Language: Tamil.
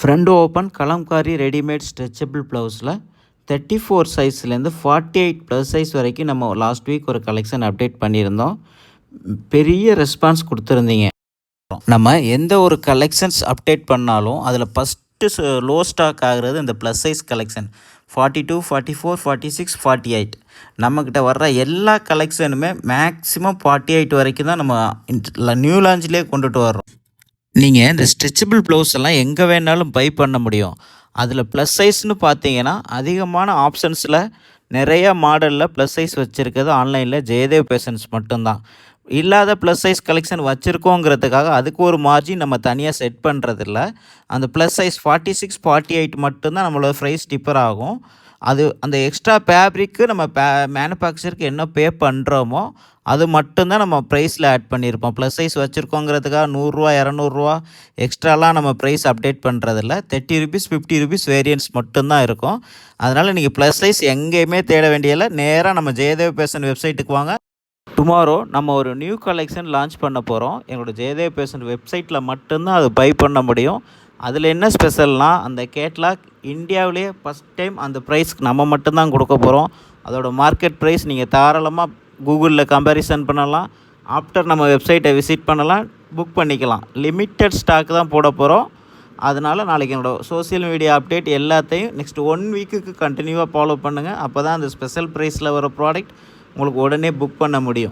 Front open Kalamkari readymade stretchable ப்ளவுஸில் 34 சைஸ்லேருந்து 48 ப்ளஸ் சைஸ் வரைக்கும் நம்ம லாஸ்ட் வீக் ஒரு கலெக்ஷன் அப்டேட் பண்ணியிருந்தோம். பெரிய ரெஸ்பான்ஸ் கொடுத்துருந்தீங்க. நம்ம எந்த ஒரு கலெக்ஷன்ஸ் அப்டேட் பண்ணாலும் அதில் ஃபஸ்ட்டு லோ ஸ்டாக் ஆகிறது இந்த ப்ளஸ் சைஸ் கலெக்ஷன் 42, 44, 46, 48. நம்மக்கிட்ட வர்ற எல்லா கலெக்ஷனுமே மேக்ஸிமம் 48 வரைக்கும் தான் நம்ம நியூ லான்ச்லேயே கொண்டுட்டு வர்றோம். நீங்கள் இந்த ஸ்ட்ரெச்சபிள் ப்ளவுஸ் எல்லாம் எங்கே வேணாலும் பை பண்ண முடியும். அதில் ப்ளஸ் சைஸ்னு பார்த்தீங்கன்னா அதிகமான ஆப்ஷன்ஸில் நிறைய மாடலில் ப்ளஸ் சைஸ் வச்சுருக்கிறது ஆன்லைனில் ஜெயதேவ் பேஷன்ஸ் மட்டும்தான். இல்லாத ப்ளஸ் சைஸ் கலெக்ஷன் வச்சுருக்கோங்கிறதுக்காக அதுக்கு ஒரு மார்ஜின் நம்ம தனியாக செட் பண்ணுறதில்ல. அந்த ப்ளஸ் சைஸ் 46, 48 மட்டும்தான் நம்மளோட ப்ரைஸ் டிஃபர் ஆகும். அந்த எக்ஸ்ட்ரா ஃபேப்ரிக்கு நம்ம மேனுஃபேக்சருக்கு என்ன பே பண்ணுறோமோ அது மட்டும்தான் நம்ம ப்ரைஸில் ஆட் பண்ணியிருப்போம். ப்ளஸ் சைஸ் வச்சுருக்கோங்கிறதுக்காக 100 200 எக்ஸ்ட்ராலாம் நம்ம ப்ரைஸ் அப்டேட் பண்ணுறதில்ல. 30 ருபீஸ் 50 ருபீஸ் வேரியன்ஸ் மட்டும்தான் இருக்கும். அதனால் நீங்கள் ப்ளஸ் சைஸ் எங்கேயுமே தேட வேண்டியதில்லை. நேராக நம்ம ஜெயதேவ் பேஷன் வெப்சைட்டுக்கு வாங்க. டுமாரோ நம்ம ஒரு நியூ கலெக்ஷன் லான்ச் பண்ண போகிறோம். எங்களோட ஜெயதேவ் பேஷன் வெப்சைட்டில் மட்டும்தான் அது பை பண்ண முடியும். அதில் என்ன ஸ்பெஷல்னால் அந்த கேட்லாக் இந்தியாவிலேயே ஃபஸ்ட் டைம் அந்த ப்ரைஸ்க்கு நம்ம மட்டும்தான் கொடுக்க போகிறோம். அதோட மார்க்கெட் ப்ரைஸ் நீங்கள் தாராளமாக கூகுளில் கம்பேரிசன் பண்ணலாம். ஆஃப்டர் நம்ம வெப்சைட்டை விசிட் பண்ணலாம், புக் பண்ணிக்கலாம். லிமிட்டட் ஸ்டாக் தான் போட போகிறோம். அதனால் நாளைக்கு என்னோடய சோஷியல் மீடியா அப்டேட் எல்லாத்தையும் நெக்ஸ்ட் 1 வீக்குக்கு கண்டினியூவாக ஃபாலோ பண்ணுங்கள். அப்போ தான் அந்த ஸ்பெஷல் ப்ரைஸில் வர ப்ராடக்ட் உங்களுக்கு உடனே புக் பண்ண முடியும்.